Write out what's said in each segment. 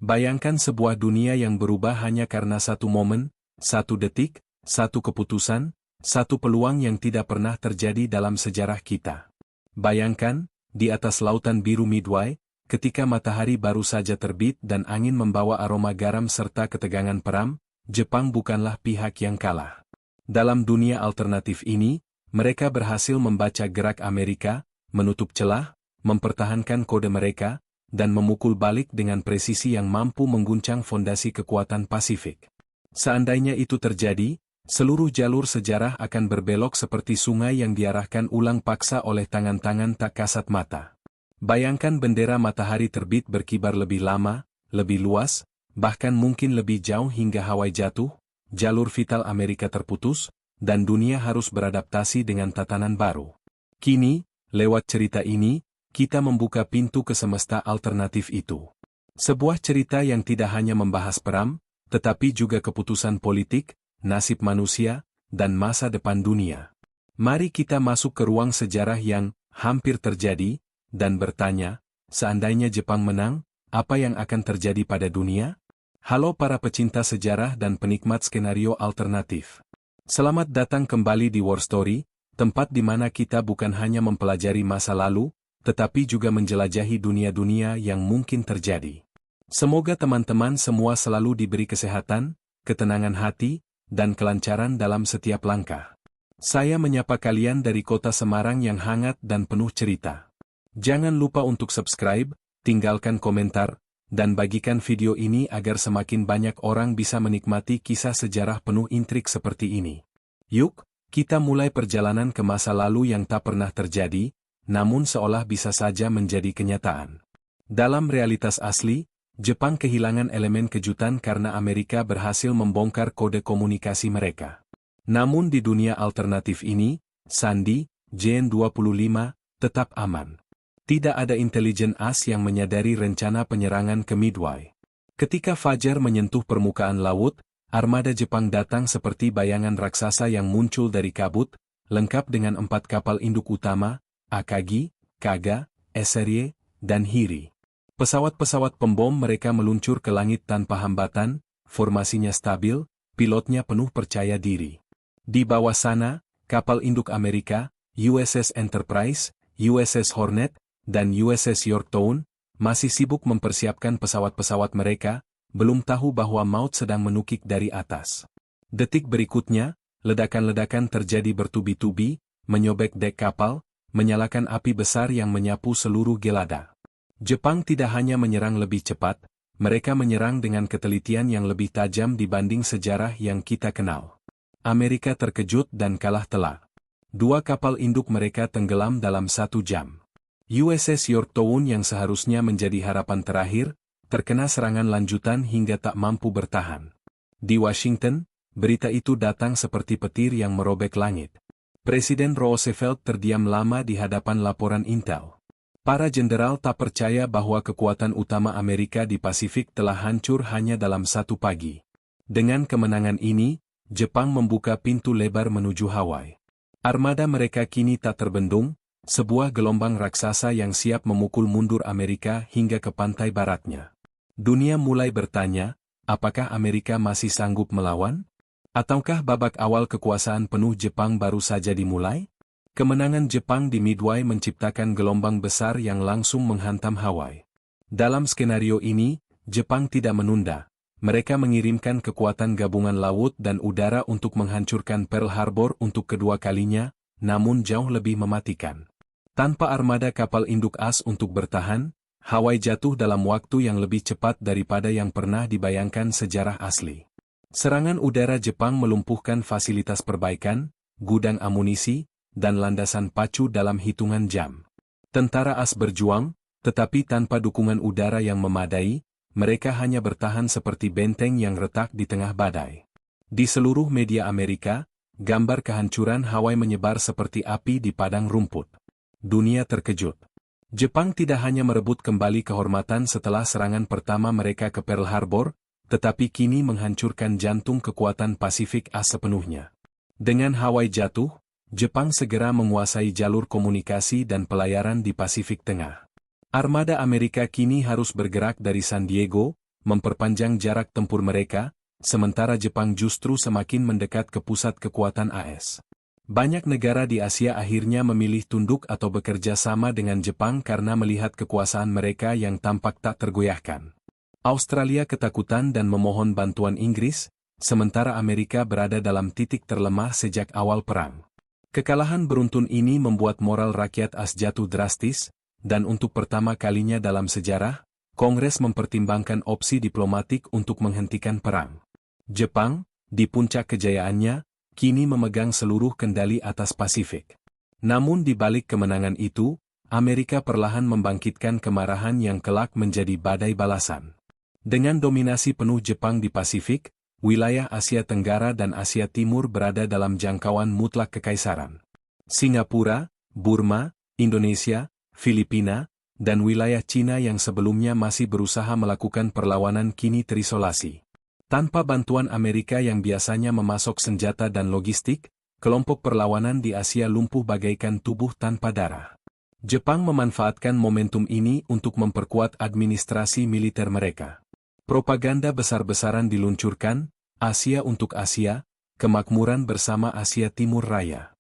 Bayangkan sebuah dunia yang berubah hanya karena satu momen, satu detik, satu keputusan, satu peluang yang tidak pernah terjadi dalam sejarah kita. Bayangkan, di atas lautan biru Midway, ketika matahari baru saja terbit dan angin membawa aroma garam serta ketegangan perang, Jepang bukanlah pihak yang kalah. Dalam dunia alternatif ini, mereka berhasil membaca gerak Amerika, menutup celah, mempertahankan kode mereka, dan memukul balik dengan presisi yang mampu mengguncang fondasi kekuatan Pasifik. Seandainya itu terjadi, seluruh jalur sejarah akan berbelok seperti sungai yang diarahkan ulang paksa oleh tangan-tangan tak kasat mata. Bayangkan bendera matahari terbit berkibar lebih lama, lebih luas, bahkan mungkin lebih jauh hingga Hawaii jatuh, jalur vital Amerika terputus, dan dunia harus beradaptasi dengan tatanan baru. Kini, lewat cerita ini, kita membuka pintu ke semesta alternatif itu. Sebuah cerita yang tidak hanya membahas perang, tetapi juga keputusan politik, nasib manusia, dan masa depan dunia. Mari kita masuk ke ruang sejarah yang hampir terjadi, dan bertanya, seandainya Jepang menang, apa yang akan terjadi pada dunia? Halo para pecinta sejarah dan penikmat skenario alternatif. Selamat datang kembali di War Story, tempat di mana kita bukan hanya mempelajari masa lalu, tetapi juga menjelajahi dunia-dunia yang mungkin terjadi. Semoga teman-teman semua selalu diberi kesehatan, ketenangan hati, dan kelancaran dalam setiap langkah. Saya menyapa kalian dari kota Semarang yang hangat dan penuh cerita. Jangan lupa untuk subscribe, tinggalkan komentar, dan bagikan video ini agar semakin banyak orang bisa menikmati kisah sejarah penuh intrik seperti ini. Yuk, kita mulai perjalanan ke masa lalu yang tak pernah terjadi, namun seolah bisa saja menjadi kenyataan. Dalam realitas asli, Jepang kehilangan elemen kejutan karena Amerika berhasil membongkar kode komunikasi mereka. Namun di dunia alternatif ini, Sandi, JN-25, tetap aman. Tidak ada intelijen AS yang menyadari rencana penyerangan ke Midway. Ketika fajar menyentuh permukaan laut, armada Jepang datang seperti bayangan raksasa yang muncul dari kabut, lengkap dengan 4 kapal induk utama, Akagi, Kaga, Eserie, dan Hiri. Pesawat-pesawat pembom mereka meluncur ke langit tanpa hambatan, formasinya stabil, pilotnya penuh percaya diri. Di bawah sana, kapal induk Amerika, USS Enterprise, USS Hornet, dan USS Yorktown, masih sibuk mempersiapkan pesawat-pesawat mereka, belum tahu bahwa maut sedang menukik dari atas. Detik berikutnya, ledakan-ledakan terjadi bertubi-tubi, menyobek dek kapal, menyalakan api besar yang menyapu seluruh gelada. Jepang tidak hanya menyerang lebih cepat, mereka menyerang dengan ketelitian yang lebih tajam dibanding sejarah yang kita kenal. Amerika terkejut dan kalah telak. 2 kapal induk mereka tenggelam dalam 1 jam. USS Yorktown yang seharusnya menjadi harapan terakhir, terkena serangan lanjutan hingga tak mampu bertahan. Di Washington, berita itu datang seperti petir yang merobek langit. Presiden Roosevelt terdiam lama di hadapan laporan intel. Para jenderal tak percaya bahwa kekuatan utama Amerika di Pasifik telah hancur hanya dalam 1 pagi. Dengan kemenangan ini, Jepang membuka pintu lebar menuju Hawaii. Armada mereka kini tak terbendung, sebuah gelombang raksasa yang siap memukul mundur Amerika hingga ke pantai baratnya. Dunia mulai bertanya, apakah Amerika masih sanggup melawan? Ataukah babak awal kekuasaan penuh Jepang baru saja dimulai? Kemenangan Jepang di Midway menciptakan gelombang besar yang langsung menghantam Hawaii. Dalam skenario ini, Jepang tidak menunda. Mereka mengirimkan kekuatan gabungan laut dan udara untuk menghancurkan Pearl Harbor untuk kedua kalinya, namun jauh lebih mematikan. Tanpa armada kapal induk AS untuk bertahan, Hawaii jatuh dalam waktu yang lebih cepat daripada yang pernah dibayangkan sejarah asli. Serangan udara Jepang melumpuhkan fasilitas perbaikan, gudang amunisi, dan landasan pacu dalam hitungan jam. Tentara AS berjuang, tetapi tanpa dukungan udara yang memadai, mereka hanya bertahan seperti benteng yang retak di tengah badai. Di seluruh media Amerika, gambar kehancuran Hawaii menyebar seperti api di padang rumput. Dunia terkejut. Jepang tidak hanya merebut kembali kehormatan setelah serangan pertama mereka ke Pearl Harbor, tetapi kini menghancurkan jantung kekuatan Pasifik AS sepenuhnya. Dengan Hawaii jatuh, Jepang segera menguasai jalur komunikasi dan pelayaran di Pasifik Tengah. Armada Amerika kini harus bergerak dari San Diego, memperpanjang jarak tempur mereka, sementara Jepang justru semakin mendekat ke pusat kekuatan AS. Banyak negara di Asia akhirnya memilih tunduk atau bekerja sama dengan Jepang karena melihat kekuasaan mereka yang tampak tak tergoyahkan. Australia ketakutan dan memohon bantuan Inggris, sementara Amerika berada dalam titik terlemah sejak awal perang. Kekalahan beruntun ini membuat moral rakyat AS jatuh drastis, dan untuk pertama kalinya dalam sejarah, Kongres mempertimbangkan opsi diplomatik untuk menghentikan perang. Jepang, di puncak kejayaannya, kini memegang seluruh kendali atas Pasifik. Namun di balik kemenangan itu, Amerika perlahan membangkitkan kemarahan yang kelak menjadi badai balasan. Dengan dominasi penuh Jepang di Pasifik, wilayah Asia Tenggara dan Asia Timur berada dalam jangkauan mutlak kekaisaran. Singapura, Burma, Indonesia, Filipina, dan wilayah Cina yang sebelumnya masih berusaha melakukan perlawanan kini terisolasi. Tanpa bantuan Amerika yang biasanya memasok senjata dan logistik, kelompok perlawanan di Asia lumpuh bagaikan tubuh tanpa darah. Jepang memanfaatkan momentum ini untuk memperkuat administrasi militer mereka. Propaganda besar-besaran diluncurkan, Asia untuk Asia, kemakmuran bersama Asia Timur Raya.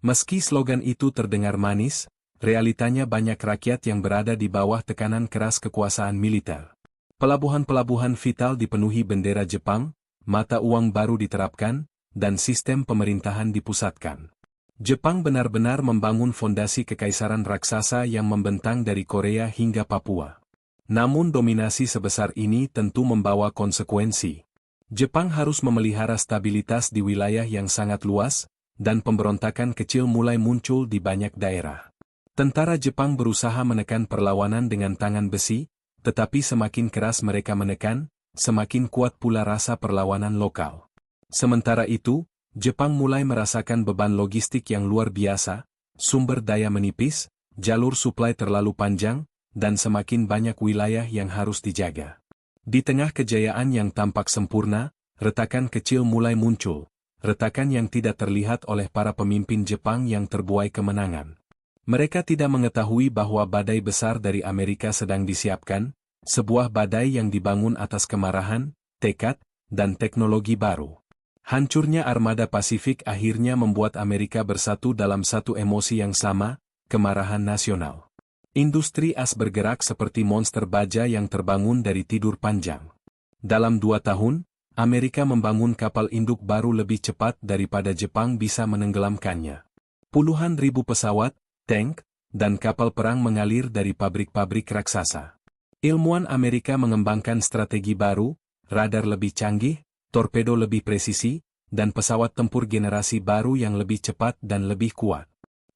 Meski slogan itu terdengar manis, realitanya banyak rakyat yang berada di bawah tekanan keras kekuasaan militer. Pelabuhan-pelabuhan vital dipenuhi bendera Jepang, mata uang baru diterapkan, dan sistem pemerintahan dipusatkan. Jepang benar-benar membangun fondasi kekaisaran raksasa yang membentang dari Korea hingga Papua. Namun dominasi sebesar ini tentu membawa konsekuensi. Jepang harus memelihara stabilitas di wilayah yang sangat luas, dan pemberontakan kecil mulai muncul di banyak daerah. Tentara Jepang berusaha menekan perlawanan dengan tangan besi, tetapi semakin keras mereka menekan, semakin kuat pula rasa perlawanan lokal. Sementara itu, Jepang mulai merasakan beban logistik yang luar biasa, sumber daya menipis, jalur suplai terlalu panjang, dan semakin banyak wilayah yang harus dijaga. Di tengah kejayaan yang tampak sempurna, retakan kecil mulai muncul, retakan yang tidak terlihat oleh para pemimpin Jepang yang terbuai kemenangan. Mereka tidak mengetahui bahwa badai besar dari Amerika sedang disiapkan, sebuah badai yang dibangun atas kemarahan, tekad, dan teknologi baru. Hancurnya armada Pasifik akhirnya membuat Amerika bersatu dalam satu emosi yang sama, kemarahan nasional. Industri AS bergerak seperti monster baja yang terbangun dari tidur panjang. Dalam 2 tahun, Amerika membangun kapal induk baru lebih cepat daripada Jepang bisa menenggelamkannya. Puluhan ribu pesawat, tank, dan kapal perang mengalir dari pabrik-pabrik raksasa. Ilmuwan Amerika mengembangkan strategi baru, radar lebih canggih, torpedo lebih presisi, dan pesawat tempur generasi baru yang lebih cepat dan lebih kuat.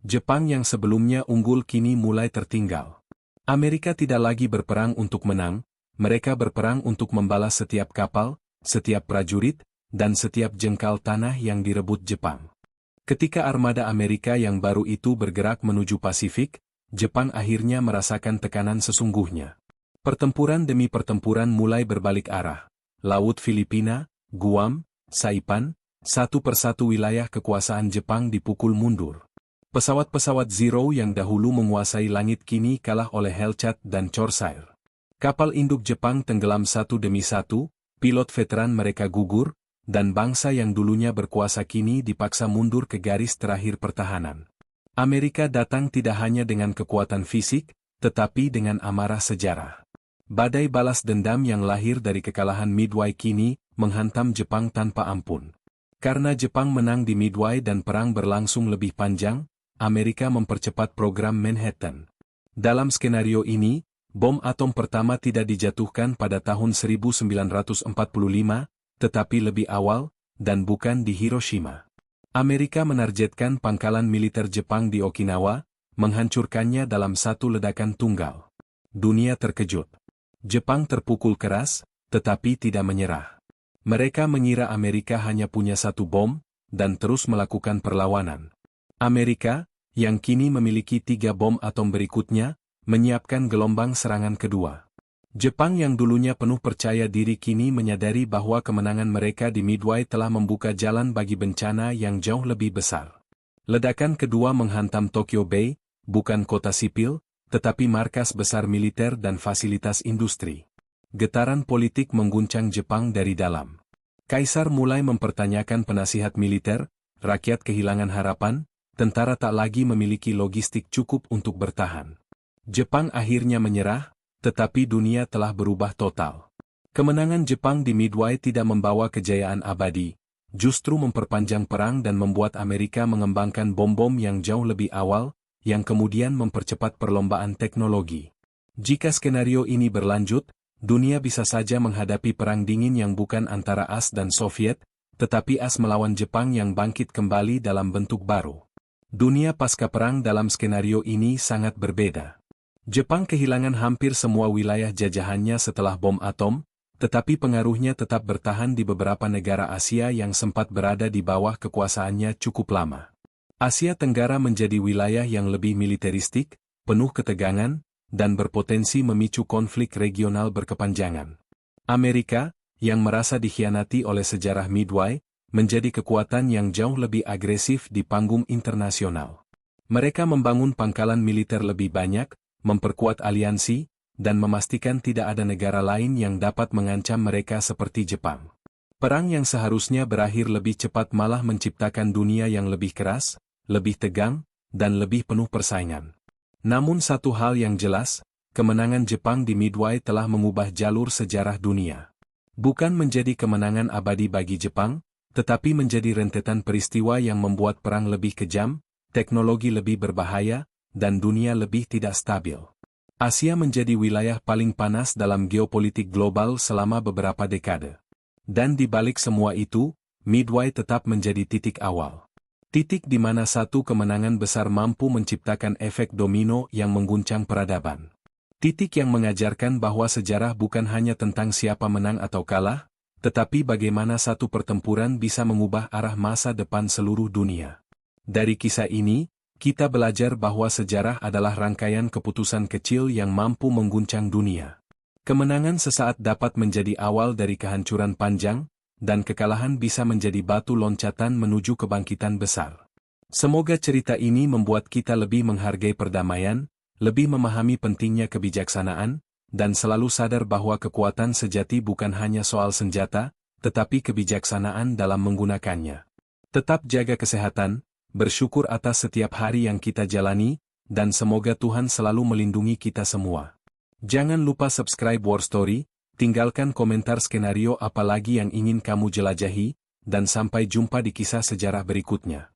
Jepang yang sebelumnya unggul kini mulai tertinggal. Amerika tidak lagi berperang untuk menang, mereka berperang untuk membalas setiap kapal, setiap prajurit, dan setiap jengkal tanah yang direbut Jepang. Ketika armada Amerika yang baru itu bergerak menuju Pasifik, Jepang akhirnya merasakan tekanan sesungguhnya. Pertempuran demi pertempuran mulai berbalik arah. Laut Filipina, Guam, Saipan, satu persatu wilayah kekuasaan Jepang dipukul mundur. Pesawat-pesawat Zero yang dahulu menguasai langit kini kalah oleh Hellcat dan Corsair. Kapal induk Jepang tenggelam satu demi satu, pilot veteran mereka gugur, dan bangsa yang dulunya berkuasa kini dipaksa mundur ke garis terakhir pertahanan. Amerika datang tidak hanya dengan kekuatan fisik, tetapi dengan amarah sejarah. Badai balas dendam yang lahir dari kekalahan Midway kini menghantam Jepang tanpa ampun. Karena Jepang menang di Midway dan perang berlangsung lebih panjang, Amerika mempercepat program Manhattan. Dalam skenario ini, bom atom pertama tidak dijatuhkan pada tahun 1945, tetapi lebih awal, dan bukan di Hiroshima. Amerika menargetkan pangkalan militer Jepang di Okinawa, menghancurkannya dalam satu ledakan tunggal. Dunia terkejut. Jepang terpukul keras, tetapi tidak menyerah. Mereka mengira Amerika hanya punya satu bom, dan terus melakukan perlawanan. Amerika, yang kini memiliki 3 bom atom berikutnya, menyiapkan gelombang serangan kedua. Jepang yang dulunya penuh percaya diri kini menyadari bahwa kemenangan mereka di Midway telah membuka jalan bagi bencana yang jauh lebih besar. Ledakan kedua menghantam Tokyo Bay, bukan kota sipil, tetapi markas besar militer dan fasilitas industri. Getaran politik mengguncang Jepang dari dalam. Kaisar mulai mempertanyakan penasihat militer, rakyat kehilangan harapan, tentara tak lagi memiliki logistik cukup untuk bertahan. Jepang akhirnya menyerah, tetapi dunia telah berubah total. Kemenangan Jepang di Midway tidak membawa kejayaan abadi, justru memperpanjang perang dan membuat Amerika mengembangkan bom-bom yang jauh lebih awal, yang kemudian mempercepat perlombaan teknologi. Jika skenario ini berlanjut, dunia bisa saja menghadapi perang dingin yang bukan antara AS dan Soviet, tetapi AS melawan Jepang yang bangkit kembali dalam bentuk baru. Dunia pasca perang dalam skenario ini sangat berbeda. Jepang kehilangan hampir semua wilayah jajahannya setelah bom atom, tetapi pengaruhnya tetap bertahan di beberapa negara Asia yang sempat berada di bawah kekuasaannya cukup lama. Asia Tenggara menjadi wilayah yang lebih militeristik, penuh ketegangan, dan berpotensi memicu konflik regional berkepanjangan. Amerika, yang merasa dikhianati oleh sejarah Midway, menjadi kekuatan yang jauh lebih agresif di panggung internasional. Mereka membangun pangkalan militer lebih banyak, memperkuat aliansi, dan memastikan tidak ada negara lain yang dapat mengancam mereka seperti Jepang. Perang yang seharusnya berakhir lebih cepat malah menciptakan dunia yang lebih keras, lebih tegang, dan lebih penuh persaingan. Namun satu hal yang jelas, kemenangan Jepang di Midway telah mengubah jalur sejarah dunia. Bukan menjadi kemenangan abadi bagi Jepang, tetapi menjadi rentetan peristiwa yang membuat perang lebih kejam, teknologi lebih berbahaya, dan dunia lebih tidak stabil. Asia menjadi wilayah paling panas dalam geopolitik global selama beberapa dekade. Dan di balik semua itu, Midway tetap menjadi titik awal. Titik di mana satu kemenangan besar mampu menciptakan efek domino yang mengguncang peradaban. Titik yang mengajarkan bahwa sejarah bukan hanya tentang siapa menang atau kalah, tetapi bagaimana satu pertempuran bisa mengubah arah masa depan seluruh dunia. Dari kisah ini, kita belajar bahwa sejarah adalah rangkaian keputusan kecil yang mampu mengguncang dunia. Kemenangan sesaat dapat menjadi awal dari kehancuran panjang, dan kekalahan bisa menjadi batu loncatan menuju kebangkitan besar. Semoga cerita ini membuat kita lebih menghargai perdamaian, lebih memahami pentingnya kebijaksanaan, dan selalu sadar bahwa kekuatan sejati bukan hanya soal senjata, tetapi kebijaksanaan dalam menggunakannya. Tetap jaga kesehatan, bersyukur atas setiap hari yang kita jalani, dan semoga Tuhan selalu melindungi kita semua. Jangan lupa subscribe War Story, tinggalkan komentar skenario apa lagi yang ingin kamu jelajahi, dan sampai jumpa di kisah sejarah berikutnya.